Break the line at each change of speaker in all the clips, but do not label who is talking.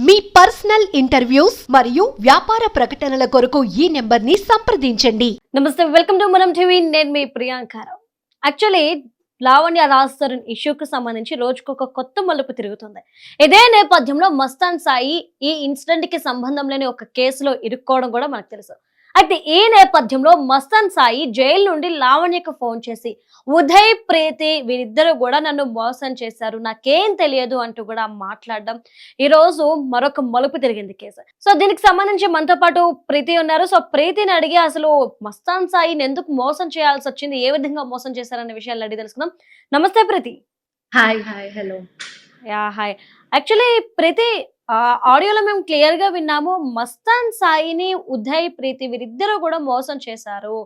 మీ personal interviews మరియు వ్యాపార ప్రకటనల కొరకు ఈ నెంబర్ని సంప్రదించండి.
నమస్తే, వెల్కమ్ టు మనం టీవీ. నేను మీ ప్రియాంకారావు. యాక్చువల్లీ లావణ్య రాజ్ ఇష్యూకి సంబంధించి రోజుకొక కొత్త మలుపు తిరుగుతుంది. ఇదే నేపథ్యంలో మస్తాన్ సాయి ఈ ఇన్సిడెంట్ కి సంబంధం లేని ఒక కేసులో ఇరుక్కోవడం కూడా మనకు తెలుసు. అయితే ఈ నేపథ్యంలో మస్తాన్ సాయి జైలు నుండి లావణ్యకు ఫోన్ చేసి ఉదయ్, ప్రీతి వీరిద్దరూ కూడా నన్ను మోసం చేశారు, నాకేం తెలియదు అంటూ కూడా మాట్లాడడం ఈ రోజు మరొక మలుపు తిరిగింది కేసు. సో దీనికి సంబంధించి మనతో పాటు ప్రీతి ఉన్నారు. సో ప్రీతిని అడిగి అసలు మస్తాన్ సాయిని ఎందుకు మోసం చేయాల్సి వచ్చింది, ఏ విధంగా మోసం చేశారనే విషయాలు అడిగి తెలుసుకుందాం. నమస్తే Preethi.
Hi hello.
Hi. Actually Preethi, ఆడియోలో మేము క్లియర్ గా విన్నాము, మస్తాన్ సాయిని ఉదయ్, ప్రీతి వీరిద్దరూ కూడా మోసం చేశారు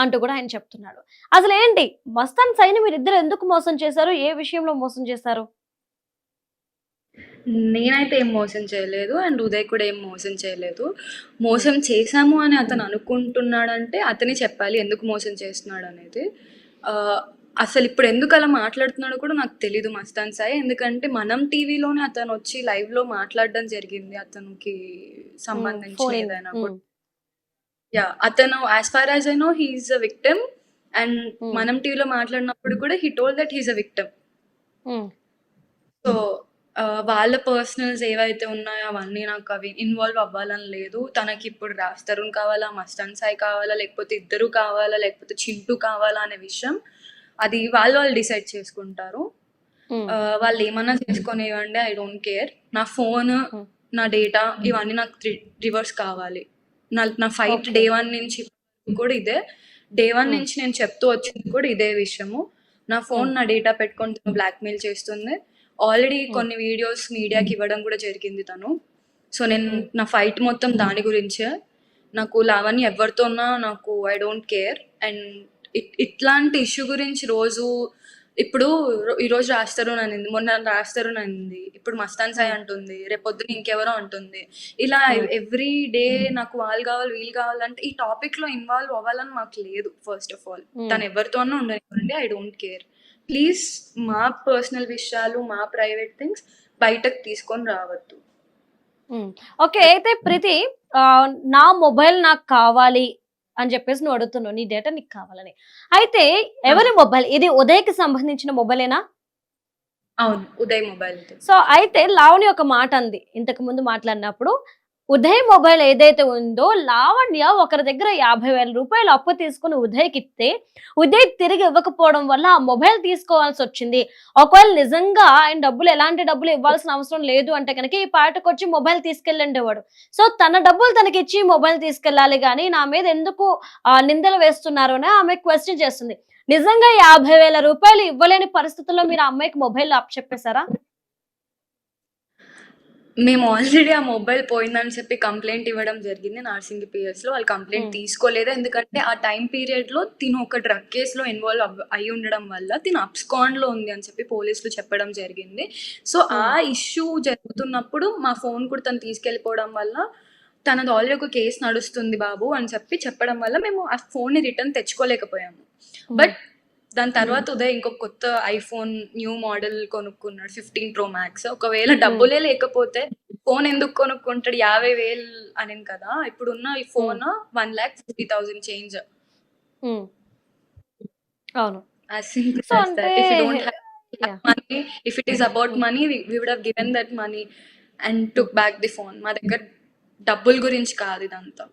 అంటూ కూడా ఆయన చెప్తున్నాడు. అసలు ఏంటి మస్తాన్ సాయిని వీరిద్దరు ఎందుకు మోసం చేశారు, ఏ విషయంలో మోసం చేశారు?
నేనైతే ఏం మోసం చేయలేదు అండ్ ఉదయ్ కూడా ఏం మోసం చేయలేదు. మోసం చేశాము అని అతను అనుకుంటున్నాడంటే అతనే చెప్పాలి ఎందుకు మోసం చేస్తున్నాడు అనేది. అసలు ఇప్పుడు ఎందుకు అలా మాట్లాడుతున్నాడో కూడా నాకు తెలీదు మస్తాన్ సాయి. ఎందుకంటే మనం టీవీలోనే అతను వచ్చి లైవ్ లో మాట్లాడడం జరిగింది అతనికి సంబంధించి ఏదైనా కూడా. అతను as far as I know he's a victim and మనం టీవీలో మాట్లాడినప్పుడు కూడా he told that he's a victim. So వాళ్ళ పర్సనల్స్ ఏవైతే ఉన్నాయో అవన్నీ నాకు అవి ఇన్వాల్వ్ అవ్వాలని లేదు. తనకి ఇప్పుడు రాజ్ తరుణ్ కావాలా, మస్తాన్ సాయి కావాలా, లేకపోతే ఇద్దరు కావాలా, లేకపోతే చింటూ కావాలా అనే విషయం అది వాళ్ళు డిసైడ్ చేసుకుంటారు. వాళ్ళు ఏమన్నా చేసుకునేవండి, ఐ డోంట్ కేర్. నా ఫోన్, నా డేటా ఇవన్నీ నాకు రివర్స్ కావాలి. నా ఫైట్ డే 1 నుంచి కూడా ఇదే. డే 1 నుంచి నేను చెప్తూ వచ్చింది కూడా ఇదే విషయము. నా ఫోన్, నా డేటా పెట్టుకొని బ్లాక్మెయిల్ చేస్తుంది. ఆల్రెడీ కొన్ని వీడియోస్ మీడియాకి ఇవ్వడం కూడా జరిగింది తను. సో నేను నా ఫైట్ మొత్తం దాని గురించే. నాకు లావణ్య ఎవరితో ఉన్నా నాకు ఐ డోంట్ కేర్. అండ్ ఇట్లాంటి ఇష్యూ గురించి రోజు ఇప్పుడు ఈరోజు రాజ్ తరుణ్ అనింది, మొన్న రాజ్ తరుణ్ అనింది, ఇప్పుడు మస్తాన్ సాయి అంటుంది, రేపొద్దున ఇంకెవరో అంటుంది. ఇలా ఎవ్రీ డే నాకు వాళ్ళు కావాలి వీళ్ళు కావాలంటే ఈ టాపిక్ లో ఇన్వాల్వ్ అవ్వాలని మాకు లేదు. ఫస్ట్ ఆఫ్ ఆల్ తను ఎవరితోనో ఉండనివ్వండి, ఐ డోంట్ కేర్. ప్లీజ్ మా పర్సనల్ విషయాలు, మా ప్రైవేట్ థింగ్స్ బయటకు తీసుకొని రావద్దు.
ఓకే. అయితే ప్రీతి, నా మొబైల్ నాకు కావాలి అని చెప్పేసి నువ్వు అడుగుతున్నావు, నీ డేటా నీకు కావాలని. అయితే ఎవరి మొబైల్ ఇది? ఉదయ్కి సంబంధించిన మొబైలేనా?
అవును, ఉదయ్ మొబైల్.
సో అయితే లావణ్య ఒక మాట అంది ఇంతకు ముందు మాట్లాడినప్పుడు, ఉదయ్ మొబైల్ ఏదైతే ఉందో లావణ్య ఒకరి దగ్గర 50,000 రూపాయలు అప్పు తీసుకుని ఉదయ్కి ఇస్తే ఉదయ్ తిరిగి ఇవ్వకపోవడం వల్ల ఆ మొబైల్ తీసుకోవాల్సి వచ్చింది. ఒకవేళ నిజంగా ఆయన ఎలాంటి డబ్బులు ఇవ్వాల్సిన అవసరం లేదు అంటే కనుక ఈ పాటకు వచ్చి మొబైల్ తీసుకెళ్ళండేవాడు. సో తన డబ్బులు తనకి ఇచ్చి మొబైల్ తీసుకెళ్ళాలి కానీ నా మీద ఎందుకు నిందలు వేస్తున్నారు అని ఆమె క్వశ్చన్ చేస్తుంది. నిజంగా 50,000 రూపాయలు ఇవ్వలేని పరిస్థితుల్లో మీరు ఆ అమ్మాయికి మొబైల్ చెప్పేశారా?
మేము ఆల్రెడీ ఆ మొబైల్ పోయిందని చెప్పి కంప్లైంట్ ఇవ్వడం జరిగింది నార్సింగి పిఎస్ లో. వాళ్ళు కంప్లైంట్ తీసుకోలేదు. ఎందుకంటే ఆ టైం పీరియడ్ లో తిను ఒక డ్రగ్ కేసులో ఇన్వాల్వ్ అయి ఉండడం వల్ల తిను అబ్స్కాండ్ లో ఉంది అని చెప్పి పోలీసులు చెప్పడం జరిగింది. సో ఆ ఇష్యూ జరుగుతున్నప్పుడు మా ఫోన్ కూడా తను తీసుకెళ్ళిపోవడం వల్ల తనది ఆల్రెడీ ఒక కేసు నడుస్తుంది బాబు అని చెప్పడం వల్ల మేము ఆ ఫోన్ ని రిటర్న్ తెచ్చుకోలేకపోయాము. బట్ దాని తర్వాత ఉదయ్ ఇంకొక కొత్త ఐఫోన్ న్యూ మోడల్ కొనుక్కున్నాడు, 15 Pro Max. ఒకవేళ డబ్బులే లేకపోతే ఫోన్ ఎందుకు కొనుక్కుంటాడు? 50,000 అని కదా. ఇప్పుడు ఉన్న ఈ ఫోన్ 1,50,000 చేంజ్.
అవును.
As simple as that. If you don't have money, if it is about money, we would have given that money and took back the phone. మా దగ్గర డబ్బుల గురించి కాదు ఇదంతా.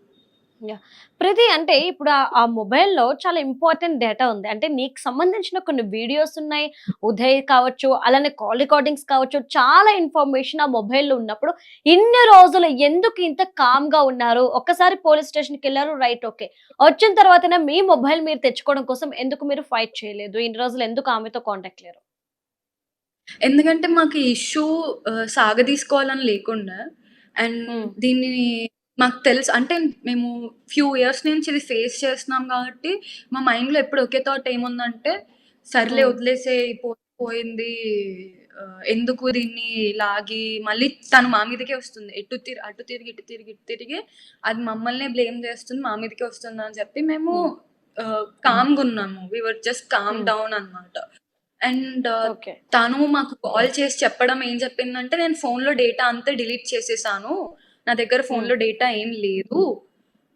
ప్రతి అంటే ఇప్పుడు ఆ మొబైల్లో చాలా ఇంపార్టెంట్ డేటా ఉంది. అంటే నీకు సంబంధించిన కొన్ని వీడియోస్ ఉన్నాయి, ఉదయ్ కావచ్చు, అలానే కాల్ రికార్డింగ్స్ కావచ్చు, చాలా ఇన్ఫర్మేషన్ ఆ మొబైల్లో ఉన్నప్పుడు ఇన్ని రోజులు ఎందుకు ఇంత కామ్ గా ఉన్నారు? ఒక్కసారి పోలీస్ స్టేషన్కి వెళ్ళారు, రైట్, ఓకే. వచ్చిన తర్వాతనే మీ మొబైల్ మీరు తెచ్చుకోవడం కోసం ఎందుకు మీరు ఫైట్ చేయలేదు? ఇన్ని రోజులు ఎందుకు ఆమెతో కాంటాక్ట్ లేరు?
ఎందుకంటే మాకు ఈ ఇష్యూ సాగదీసుకోవాలని లేకుండా అండ్ దీన్ని మాకు తెలుసు. అంటే మేము ఫ్యూ ఇయర్స్ నుంచి ఇది ఫేస్ చేస్తున్నాం కాబట్టి మా మైండ్లో ఎప్పుడు ఒకే థాట్ ఏముందంటే, సర్లే వదిలేసే పోయింది, ఎందుకు దీన్ని లాగి మళ్ళీ తను మా మీదకే వస్తుంది, అటు తిరిగి ఇటు తిరిగి అది మమ్మల్నే బ్లేమ్ చేస్తుంది, మా మీదకే వస్తుంది అని చెప్పి మేము కామ్గా ఉన్నాము. వి వర్ జస్ట్ కామ్ డౌన్ అన్నమాట. And
okay.
తను మాకు కాల్ చేసి చెప్పడం ఏం చెప్పిందంటే, నేను ఫోన్లో డేటా అంతా డిలీట్ చేసేసాను, నా దగ్గర ఫోన్లో డేటా ఏం లేదు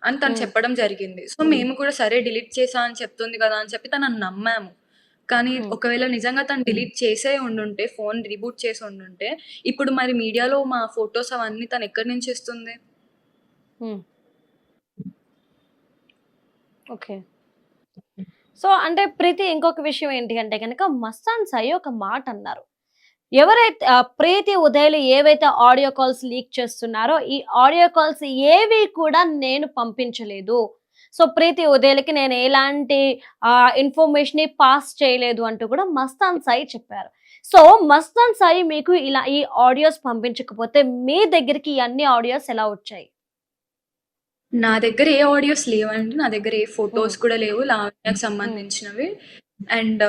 అని తను చెప్పడం జరిగింది. సో మేము కూడా సరే డిలీట్ చేసా అని చెప్తుంది కదా అని చెప్పి తనని నమ్మాము. కానీ ఒకవేళ నిజంగా తను డిలీట్ చేసే ఉండుంటే, ఫోన్ రీబూట్ చేసి ఉండుంటే, ఇప్పుడు మరి మీడియాలో మా ఫొటోస్ అవన్నీ తను ఎక్కడి నుంచి ఇస్తుంది?
ఓకే. సో అంటే ప్రీతి ఇంకొక విషయం ఏంటి అంటే గనక మస్తాన్ సాయి ఒక మాట అన్నారు. ఎవరైతే ప్రీతి ఉదయలు ఏవైతే ఆడియో కాల్స్ లీక్ చేస్తున్నారో ఈ ఆడియో కాల్స్ ఏవి కూడా నేను పంపించలేదు. సో ప్రీతి ఉదయలకి నేను ఎలాంటి ఇన్ఫర్మేషన్ పాస్ చేయలేదు అంటూ కూడా మస్తాన్ సాయి చెప్పారు. సో మస్తాన్ సాయి మీకు ఇలా ఈ ఆడియోస్ పంపించకపోతే మీ దగ్గరికి ఈ అన్ని ఆడియోస్ ఎలా వచ్చాయి?
నా దగ్గర ఏ ఆడియోస్ లేవండి. నా దగ్గర ఏ ఫొటోస్ కూడా లేవు లావణ్యకు సంబంధించినవి. అండ్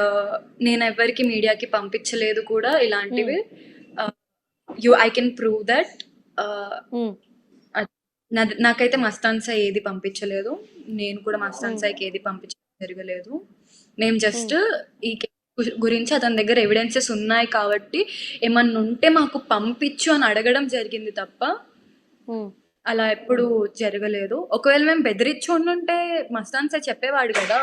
నేను ఎవరికి మీడియాకి పంపించలేదు కూడా ఇలాంటివి. I can prove that. నాకైతే మస్తాన్ సాయి ఏది పంపించలేదు. నేను కూడా మస్తాన్ సాయికి ఏది పంపించడం జరగలేదు. మేము జస్ట్ ఈ గురించి అతని దగ్గర ఎవిడెన్సెస్ ఉన్నాయి కాబట్టి ఏమన్నా ఉంటే మాకు పంపించు అని అడగడం జరిగింది తప్ప అలా ఎప్పుడు జరగలేదు. ఒకవేళ మేము బెదిరించి ఉండుంటే మస్తాన్ సాయి చెప్పేవాడు కదా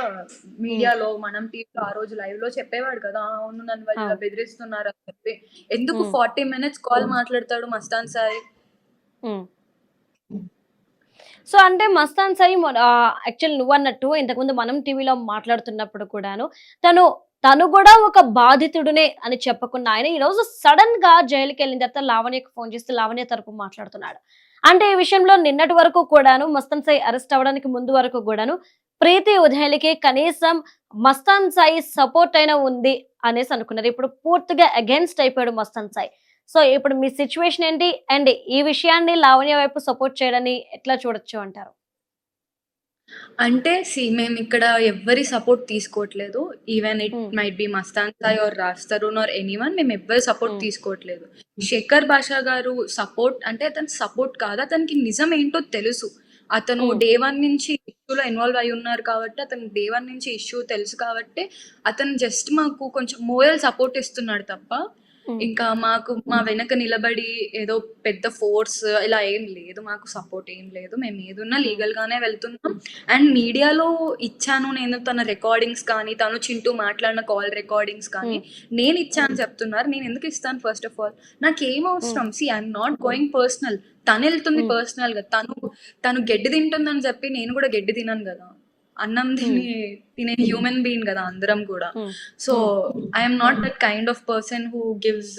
మీడియాలో, మనం టీవీలో ఆ రోజు లైవ్ లో చెప్పేవాడు కదా, అవును నన్ను వాళ్ళు బెదిరిస్తున్నారు అని చెప్పి. ఎందుకు 40 minutes కాల్ మాట్లాడతాడు మస్తాన్ సాయి?
సో అంటే మస్తాన్ సాయి యాక్చువల్ నువ్వన్నట్టు ఇంతకుముందు మనం టీవీలో మాట్లాడుతున్నప్పుడు కూడాను తను కూడా ఒక బాధితుడునే అని చెప్పకుండా ఆయన ఈ రోజు సడన్ గా జైలుకి వెళ్ళిన తర్వాత లావణ్యకు ఫోన్ చేస్తూ లావణ్య తరపు మాట్లాడుతున్నాడు. అంటే ఈ విషయంలో నిన్నటి వరకు కూడాను మస్తాన్ సాయి అరెస్ట్ అవ్వడానికి ముందు వరకు కూడాను ప్రీతి ఉదయలకి కనీసం మస్తాన్ సాయి సపోర్ట్ అయినా ఉంది అనేసి అనుకున్నారు. ఇప్పుడు పూర్తిగా అగైన్స్ట్ అయిపోయాడు మస్తాన్ సాయి. సో ఇప్పుడు మీ సిచ్యువేషన్ ఏంటి? అండ్ ఈ విషయాన్ని లావణ్య వైపు సపోర్ట్ చేయడాన్ని ఎట్లా చూడొచ్చు అంటారు?
అంటే మేము ఇక్కడ ఎవ్వరి సపోర్ట్ తీసుకోవట్లేదు. Even it might be Mastan Sai or Raj Tarun or anyone, మేము ఎవ్వరి సపోర్ట్ తీసుకోవట్లేదు. శేఖర్ భాషా గారు సపోర్ట్ అంటే అతని సపోర్ట్ కాదు, అతనికి నిజం ఏంటో తెలుసు. అతను డే 1 నుంచి ఇష్యూలో ఇన్వాల్వ్ అయి ఉన్నారు కాబట్టి, అతను డే 1 నుంచి ఇష్యూ తెలుసు కాబట్టి అతను జస్ట్ మాకు కొంచెం మోరల్ సపోర్ట్ ఇస్తున్నాడు తప్ప ఇంకా మాకు మా వెనక నిలబడి ఏదో పెద్ద ఫోర్స్ ఇలా ఏం లేదు, మాకు సపోర్ట్ ఏం లేదు. మేము ఏదున్నా లీగల్ గానే వెళ్తున్నాం. అండ్ మీడియాలో ఇచ్చాను నేను తన రికార్డింగ్స్ కానీ, తను చింటూ మాట్లాడిన కాల్ రికార్డింగ్స్ కానీ నేను ఇచ్చాను చెప్తున్నారు. నేను ఎందుకు ఇస్తాను? ఫస్ట్ ఆఫ్ ఆల్ నాకేం అవసరం? I'm not going personal. తను వెళ్తుంది పర్సనల్ గా. తను గడ్డి తింటుందని చెప్పి నేను కూడా గడ్డి తినను కదా. అన్నం తినే హ్యూమన్ బీయింగ్ కదా అందరం కూడా. So I'm not that kind of person who gives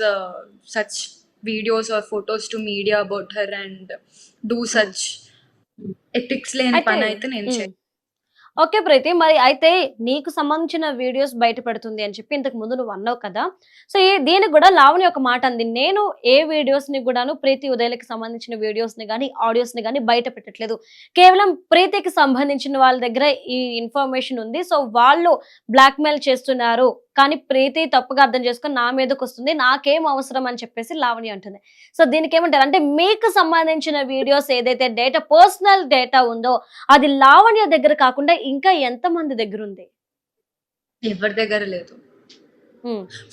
such videos are photos to media about her and do such ethics లేని పని అయితే నేను చేయను.
ఓకే ప్రీతి, మరి అయితే నీకు సంబంధించిన వీడియోస్ బయట పెడుతుంది అని చెప్పి ఇంతకు ముందు నువ్వు అన్నావు కదా. సో దీనికి కూడా లావణ్య ఒక మాట అంది, నేను ఏ వీడియోస్ ని కూడాను ప్రీతి ఉదయలకి సంబంధించిన వీడియోస్ ని కానీ ఆడియోస్ ని కానీ బయట పెట్టట్లేదు. కేవలం ప్రీతికి సంబంధించిన వాళ్ళ దగ్గర ఈ ఇన్ఫర్మేషన్ ఉంది. సో వాళ్ళు బ్లాక్ మెయిల్ చేస్తున్నారు కానీ ప్రీతి తప్పుగా అర్థం చేసుకొని నా మీదకి వస్తుంది, నాకేం అవసరం అని చెప్పేసి లావణ్య అంటుంది. సో దీనికి ఏమంటారు? అంటే మీకు సంబంధించిన వీడియోస్ ఏదైతే డేటా, పర్సనల్ డేటా ఉందో అది లావణ్య దగ్గర కాకుండా ఇంకా ఎంత మంది దగ్గర ఉంది?
ఎవరి దగ్గర లేదు.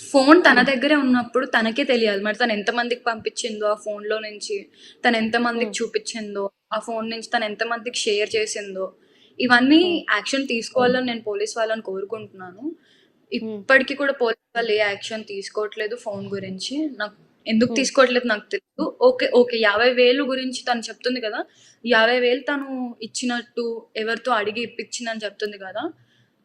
ఫోన్ తన దగ్గరే ఉన్నప్పుడు తనకే తెలియాలి. మరి తను ఎంత మందికి పంపించిందో ఆ ఫోన్ లో నుంచి, తను ఎంత మందికి చూపించిందో, ఆ ఫోన్ నుంచి తను ఎంత మందికి షేర్ చేసిందో, ఇవన్నీ యాక్షన్ తీసుకోవాలని నేను పోలీస్ వాళ్ళని కోరుకుంటున్నాను. ఇప్పటికీ కూడా పోలీస్ వాళ్ళు ఏ యాక్షన్ తీసుకోవట్లేదు ఫోన్ గురించి. నాకు ఎందుకు తీసుకోవట్లేదు నాకు తెలుసు. ఓకే 50,000 గురించి తను చెప్తుంది కదా, 50,000 తను ఇచ్చినట్టు ఎవరితో అడిగి ఇప్పించిందని చెప్తుంది కదా,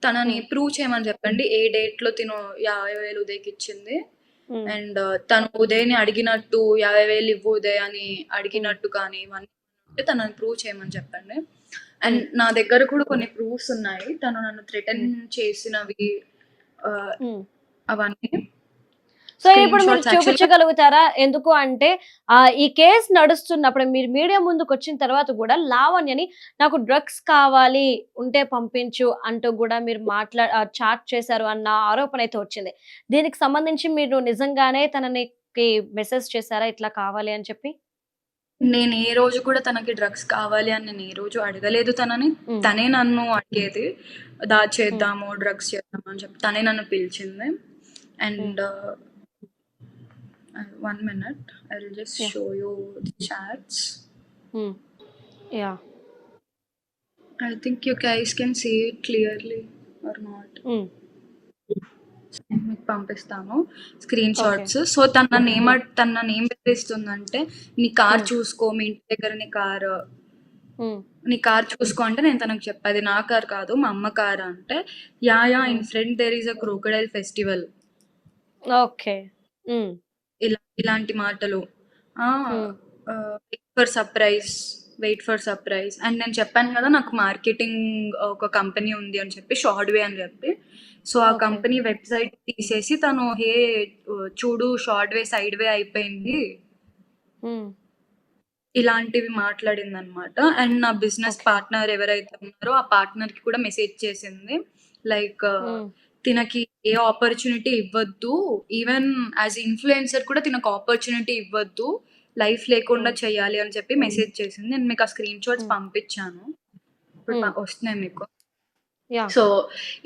తనని ప్రూవ్ చేయమని చెప్పండి. ఏ డేట్ లో తిను 50,000 ఉదయ్కి ఇచ్చింది అండ్ తను ఉదయ్ని అడిగినట్టు 50,000 ఇవ్వు ఉదయ్ అని అడిగినట్టు కానీ ఇవన్నీ తనని ప్రూవ్ చేయమని చెప్పండి. అండ్ నా దగ్గర కూడా కొన్ని ప్రూఫ్స్ ఉన్నాయి, తను నన్ను థ్రెటన్ చేసినవి అవన్నీ.
సో ఇప్పుడు మీరు చూపించగలుగుతారా? ఎందుకు అంటే ఈ కేసు నడుస్తున్నప్పుడు మీరు మీడియా ముందుకు వచ్చిన తర్వాత కూడా లావణ్యని నాకు డ్రగ్స్ కావాలి ఉంటే పంపించు అంటూ కూడా మీరు చాట్ చేశారు అన్న ఆరోపణ అయితే వచ్చింది. దీనికి సంబంధించి మీరు నిజంగానే తనని మెసేజ్ చేశారా ఇట్లా కావాలి అని చెప్పి?
నేను ఏ రోజు కూడా తనకి డ్రగ్స్ కావాలి అని నేను ఏ రోజు అడగలేదు తనని. తనే నన్ను అడిగేది, చేద్దాము డ్రగ్స్ చేద్దాము అని చెప్పి తనే నన్ను పిలిచింది. And 1 minute, I'll just
Yeah.
show you the chats.
Yeah.
I think you guys can see it clearly or not. నేను మీకు పంపిస్తాను స్క్రీన్
Okay.
షాట్స్. సో తన నేమ్ బెదిరిస్తుందంటే, నీ కార్ చూసుకో, మీ ఇంటి దగ్గర నీ కార్ చూసుకో అంటే, నేను తనకు చెప్పాది నా కార్ కాదు మా అమ్మ కార్ అంటే, yeah in front there is a crocodile festival.
Okay.
ఇలాంటి మాటలు. వెయిట్ ఫర్ సర్ప్రైజ్ అండ్ నేను చెప్పాను కదా నాకు మార్కెటింగ్ ఒక కంపెనీ ఉంది అని చెప్పి, షార్ట్వే అని చెప్పి. సో ఆ
Okay.
కంపెనీ వెబ్సైట్ తీసేసి తను చూడు షార్ట్వే సైడ్ వే అయిపోయింది ఇలాంటివి మాట్లాడింది అనమాట. అండ్ నా బిజినెస్
Okay.
పార్ట్నర్ ఎవరైతే ఉన్నారో ఆ పార్ట్నర్ కి కూడా మెసేజ్ చేసింది, లైక్ తినకి ఏ ఆపర్చునిటీ ఇవ్వద్దు, ఈవెన్ యాజ్ ఇన్ఫ్లుయెన్సర్ కూడా తినకు ఆపర్చునిటీ ఇవ్వద్దు, లైఫ్ లేకుండా చేయాలి అని చెప్పి మెసేజ్ చేసింది. నేను మీకు ఆ స్క్రీన్ షాట్స్ పంపించాను, ఇప్పుడు వస్తున్నాయి మీకు.
యా.
సో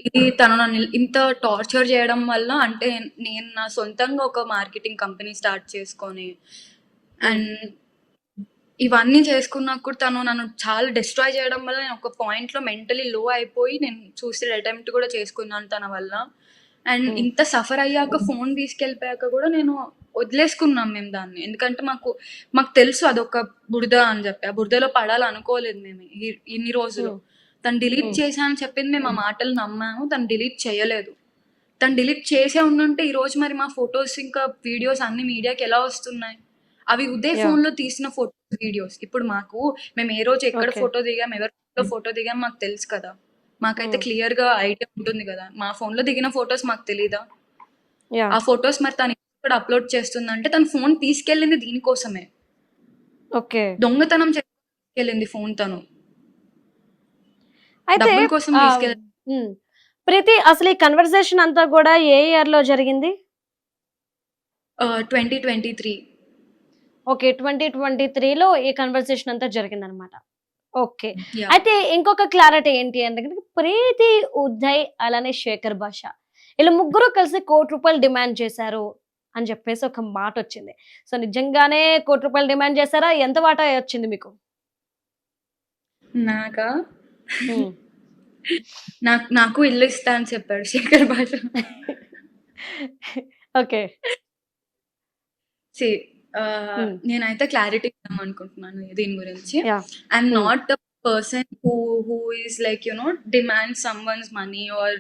ఇది తను నన్ను ఇంత టార్చర్ చేయడం వల్ల, అంటే నేను నా సొంతంగా ఒక మార్కెటింగ్ కంపెనీ స్టార్ట్ చేసుకొని అండ్ ఇవన్నీ చేసుకున్నా కూడా తను నన్ను చాలా డిస్ట్రాయ్ చేయడం వల్ల నేను ఒక పాయింట్లో మెంటలీ లో అయిపోయి నేను సూసైడ్ అటెంప్ట్ కూడా చేసుకున్నాను తన వల్ల. అండ్ ఇంత సఫర్ అయ్యాక ఫోన్ తీసుకెళ్ళిపోయాక కూడా నేను వదిలేసుకున్నాం మేము దాన్ని, ఎందుకంటే మాకు తెలుసు అదొక బురద అని చెప్పి, ఆ బురదలో పడాలనుకోలేదు మేము ఇన్ని రోజులు. తను డిలీట్ చేశానని చెప్పింది, మేము ఆ మాటలు నమ్మాము, తను డిలీట్ చేయలేదు. తను డిలీట్ చేసే ఉండుంటే ఈరోజు మరి మా ఫొటోస్ ఇంకా వీడియోస్ అన్ని మీడియాకి ఎలా వస్తున్నాయి? అవి ఉదయ్
Yeah.
ఫోన్లో తీసిన ఫోటోస్ వీడియోస్. ఇప్పుడు మేము ఏ రోజు ఎక్కడ
Okay.
ఫోటో దిగాం, ఎవరితో ఫోటో దిగాం మాకు తెలుసు కదా, మాకైతే క్లియర్ గా ఐడియా ఉంటుంది కదా. మా ఫోన్ లో దిగిన ఫొటోస్ మాకు తెలీదా?
యా.
ఆ ఫొటోస్ మరి తను ఇక్కడ అప్లోడ్ చేస్తుందంటే తన ఫోన్ తీసుకెళ్ళింది దీనికోసమే,
ఓకే.
దొంగతనం తీసుకెళ్ళింది ఫోన్ తను,
అయితే
డబ్బుల కోసం తీసుకెళ్ళి.
ప్రీతి, అసలు ఈ కన్వర్సేషన్ అంతా కూడా ఏ ఇయర్ లో జరిగింది?
2023.
ఓకే, 2023లో ఈ కన్వర్సేషన్ అంతా జరిగింది అనమాట. ఓకే.
Yeah.
అయితే ఇంకొక క్లారిటీ ఏంటి అంటే కనుక, ప్రీతి, ఉదయ్ అలానే శేఖర్ భాష వీళ్ళు ముగ్గురు కలిసి ₹1,00,00,000 డిమాండ్ చేశారు అని చెప్పేసి ఒక మాట వచ్చింది. సో నిజంగానే ₹1,00,00,000 డిమాండ్ చేశారా? ఎంత వాటా వచ్చింది మీకు?
నాకా నాకు ఇల్లు ఇస్తా అని చెప్పాడు శేఖర్ భాష.
ఓకే.
నేనైతే క్లారిటీ ఇద్దాం అనుకుంటున్నాను దీని గురించి.
Yeah.
I'm not the person who is like demand someone's money are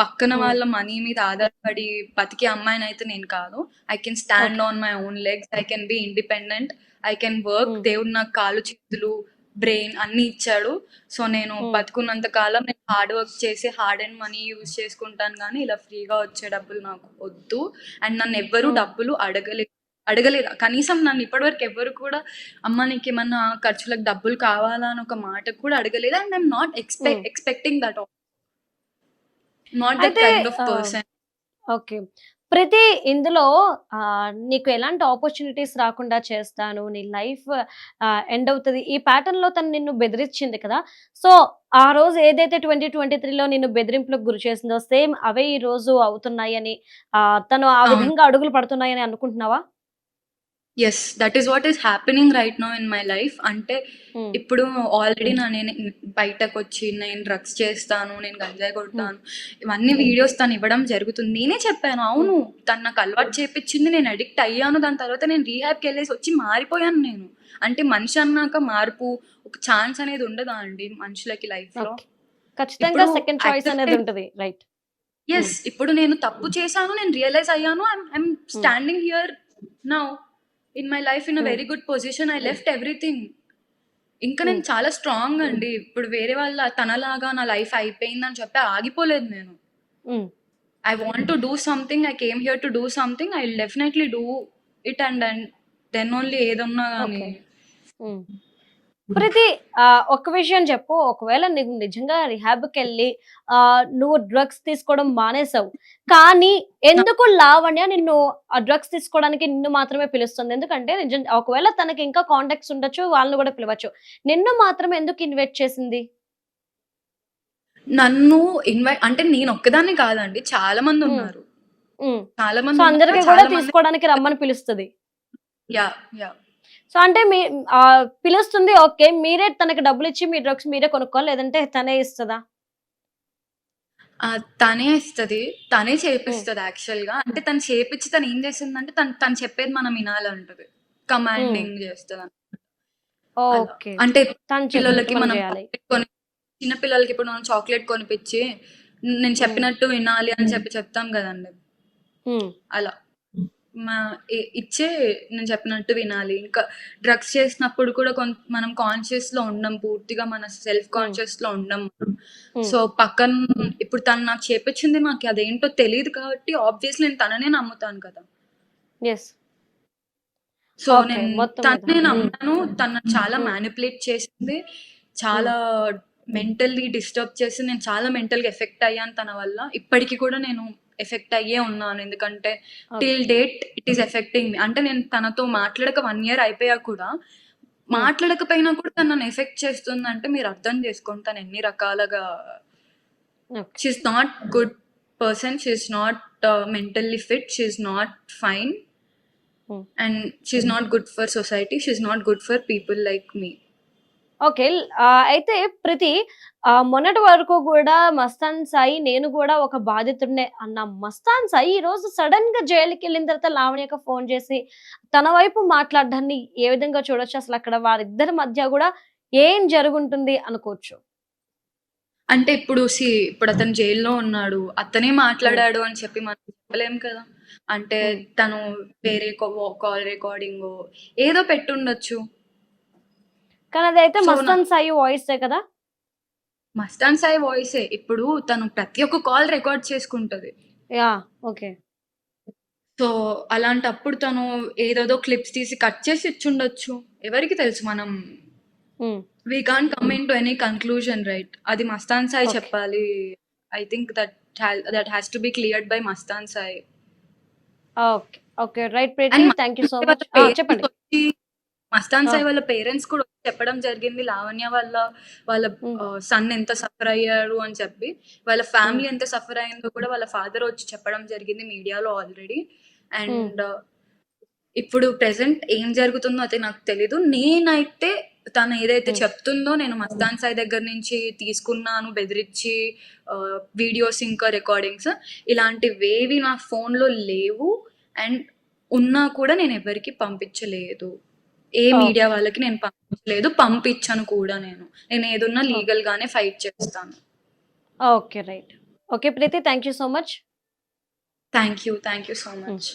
పక్కన వాళ్ళ మనీ మీద ఆధారపడి బతికే అమ్మాయిని అయితే నేను కాదు. I can stand on my own legs, I can be independent, I can work. దేవుడు నాకు కాళ్ళు చేతులు బ్రెయిన్ అన్ని ఇచ్చాడు. సో నేను బతుకున్నంత కాలం నేను హార్డ్ వర్క్ చేసి హార్డ్ అండ్ మనీ యూజ్ చేసుకుంటాను, కానీ ఇలా ఫ్రీగా వచ్చే డబ్బులు నాకు వద్దు. అండ్ నన్ను ఎవ్వరూ డబ్బులు అడగలేదు. కనీసం నన్ను ఇప్పటివరకు ఎవ్వరు కూడా అమ్మ నీకు ఏమన్నా ఖర్చులకు డబ్బులు కావాలా అని ఒక మాట కూడా అడగలేదు. And I'm not expecting that, not that kind of person.
Okay. ప్రతి ఇందులో నీకు ఎలాంటి ఆపర్చునిటీస్ రాకుండా చేస్తాను, నీ లైఫ్ ఎండ్ అవుతుంది, ఈ ప్యాటర్న్ లో తను నిన్ను బెదిరించింది కదా. సో ఆ రోజు ఏదైతే 2023లో నిన్ను బెదిరింపులకు గురి చేసిందో సేమ్ అవే ఈ రోజు అవుతున్నాయి అని, తను ఆ విధంగా అడుగులు పడుతున్నాయని అనుకుంటున్నావా?
Yes, that is what is happening right now in my life. అంటే ఇప్పుడు ఆల్రెడీ నేను బయటకు వచ్చి నేను డ్రగ్స్ చేస్తాను, నేను గంజాయి కొడతాను, ఇవన్నీ వీడియోస్ తను ఇవ్వడం జరుగుతుంది. నేనే చెప్పాను, అవును తను నాకు అలవాటు చేపించింది, నేను అడిక్ట్ అయ్యాను, దాని తర్వాత నేను రీహాబ్కి వెళ్ళేసి వచ్చి మారిపోయాను నేను. అంటే మనిషి అన్నాక మార్పు ఒక ఛాన్స్ అనేది ఉండదా అండి మనుషులకి లైఫ్ లో?
ఖచ్చితంగా సెకండ్ చాయిస్ అనేది ఉంటుంది, రైట్?
ఎస్, ఇప్పుడు నేను తప్పు చేశాను, నేను రియలైజ్ అయ్యాను, I'm standing here now in my life in a very good position. I left everything. ఇంకా నేను చాలా స్ట్రాంగ్ అండి. ఇప్పుడు వేరే వాళ్ళ తనలాగా నా లైఫ్ అయిపోయిందని చెప్పి ఆగిపోలేదు నేను. I want to do something, I came here to do something, I will definitely do it. And then only ఏదన్నా కానీ.
ప్రతి ఒక విషయం చెప్పు, ఒకవేళ నీకు నిజంగా రిహాబ్కి వెళ్ళి నువ్వు డ్రగ్స్ తీసుకోవడం మానేసావు, కానీ ఎందుకు లావణ్య నిన్ను ఆ డ్రగ్స్ తీసుకోవడానికి నిన్ను మాత్రమే పిలుస్తుంది? ఎందుకంటే నిజం ఒకవేళ తనకి ఇంకా కాంటాక్ట్స్ ఉండొచ్చు, వాళ్ళని కూడా పిలవచ్చు, నిన్ను మాత్రమే ఎందుకు ఇన్వైట్ చేసింది?
నన్ను అంటే నేను ఒక్కదాన్ని కాదండి, చాలా మంది ఉన్నారు. చాలా
సో
మంది ఉన్నారు,
అందరికి కూడా
చాలా మంది
తీసుకోవడానికి రమ్మని పిలుస్తుంది.
యా యా
సో అంటే మీ పిలుస్తుంది ఓకే. మీరే తనకి డబ్బులిచ్చి మీ డ్రగ్స్ మీరే కొనుక్కోవాలా? లేదంటే తనే ఇస్తదా?
తనే ఇస్తది. తనే
హ్మ్.
చేపిస్తది యాక్చువల్‌గా. అంటే తను చేపిచ్చి తను ఏం చేసిందంటే తను తను చెప్పేది మనం వినాలంటది.
హ్మ్.
కమాండింగ్ చేస్తదనమాట. అలా.
ఓకే.
అంటే
తను చెప్పినట్టు
పిల్లలకి
మనం
మనం
జేయాలి.
చాక్లేట్ చిన్న పిల్లలకి ఇప్పుడు మనం చాక్లేట్ కొనిపిచ్చి, నేను
హ్మ్.
చెప్పినట్టు వినాలి అని చెప్పి చెప్తాం గదండీ!
హ్మ్.
అలా. మా ఇచ్చే నేను చెప్పినట్టు వినాలి. ఇంకా డ్రగ్స్ చేసినప్పుడు కూడా మనం కాన్షియస్‌లో ఉండం. పూర్తిగా మన సెల్ఫ్
హ్మ్.
కాన్షియస్‌లో ఉండం మనం.
హ్మ్.
సో, ఇప్పుడు తను నాకు చేపిచ్చింది నాకు అదేంటో తెలీదు కాబట్టి ఆబ్వియస్‌లీ నేను తననే నమ్ముతాను కదా!
యెస్.
So,
okay.
నేను
మొత్తం మీద.
తననే
హ్మ్.
నమ్మాను. తను నన్ను చాలా
హ్మ్.
మ్యానిప్యులేట్ చేసింది.
హ్మ్.
చాలా మెంటల్లీ డిస్టర్బ్ చేసి నేను చాలా మెంటల్‌గా ఎఫెక్ట్ అయ్యాను తన వల్ల. ఇప్పటికి కూడా నేను ఎఫెక్ట్ అయ్యే ఉన్నాను. ఎందుకంటే
okay.
Till date it is affecting me. అంటే నేను తనతో మాట్లాడక 1 ఇయర్ అయిపోయాక కూడా,
హ్మ్.
మాట్లాడకపోయినా కూడా తను నన్ను ఎఫెక్ట్ చేస్తుందంటే మీరు అర్థం చేసుకోండి తను ఎన్ని రకాలుగా
okay.
She is not good person. She is not mentally fit. She is not fine.
Hmm.
And she is not good for society. She is not good for people like me.
Okay. అయితే మొన్నటి వరకు గూడా 'మస్తాన్ సాయి' నేను గూడా ఒక బాధితుడినే అన్న 'మస్తాన్ సాయి' ఈరోజు సడెన్‌గా జైలుకెళ్ళిన తర్వాత లావణ్యకి ఫోను చేసి తన వైపు మాట్లాడ్డాన్ని ఏ విధంగా చూడొచ్చు? అసలక్కడ వారిద్దరి మధ్య గూడా ఏం జరుగుంటుంది అనుకోవచ్చు?
అంటే ఇప్పుడు అతను జైల్‌లో ఉన్నాడు. అతనే
హ్మ్.
మాట్లాడాడు అని చెప్పి మనం చెప్పలేం కదా! అంటే
హ్మ్.
తను వేరే కాల్ రికార్డింగో ఏదో పెట్టుండొచ్చు.
కానీ అదైతే
సో,
'మస్తాన్ సాయి' వాయిసే కదా!
మస్తాన్ సాయి వాయిసే. ఇప్పుడు తను ప్రతి ఒక్క కాల్ రికార్డ్ చేసుకుంటది.
యాహ్! ఓకే.
సో, అలాంటప్పుడు తను ఏదేదో క్లిప్స్ తీసి కట్ చేసి ఇచ్చుండొచ్చు. ఎవరికి తెలుసు మనం
hmm.
We can't come into any conclusion right. అది మస్తాన్ సాయి
ఓకే.
చెప్పాలి. I think that has to be cleared by Mastan Sai.
Okay. Okay. Right Preethi.
And
thank you so
వాళ్ళ
మచ్.
పేరెంట్స్
చెప్పండి.
వచ్చి మస్తాన్
ఆ!
సాయి వాళ్ళ పేరెంట్స్ కూడా వచ్చి చెప్పడం జరిగింది. లావణ్య వాళ్ళ
హ్మ్.
సన్ ఎంత సఫర్ అయ్యారు అని చెప్పి. వాళ్ళ
హ్మ్.
ఫ్యామిలీ ఎంత సఫర్ అయిందో కూడా వాళ్ళ ఫాదర్ వచ్చి చెప్పడం జరిగింది మీడియాలో ఆల్రెడీ.
హ్మ్.
అండ్ ఇప్పుడు ప్రెజెంట్ ఏం జరుగుతుందో అయితే నాకు తెలీదు. నేనైతే తను ఏదైతే
హ్మ్.
చెప్తుందో నేను మస్తాన్ సాయి దగ్గర నుంచి తీసుకున్నాను బెదిరించి వీడియోస్ ఇంకా రికార్డింగ్స్ ఇలాంటివేవి నా ఫోన్‌లో లేవు. అండ్ ఉన్నా కూడా నేను ఎవరికీ పంపించలేదు. ఏ మీడియా
ఓకే.
వాళ్ళకి నేను పంపించలేదు. పంపించను కూడా నేను. నేను ఏదున్నా
ఓకే.
లీగల్‌గానే ఫైట్ చేస్తాను.
Okay. Right. Okay Preethi. Thank you so much.
Thank you. Thank you so
hmm.
Much.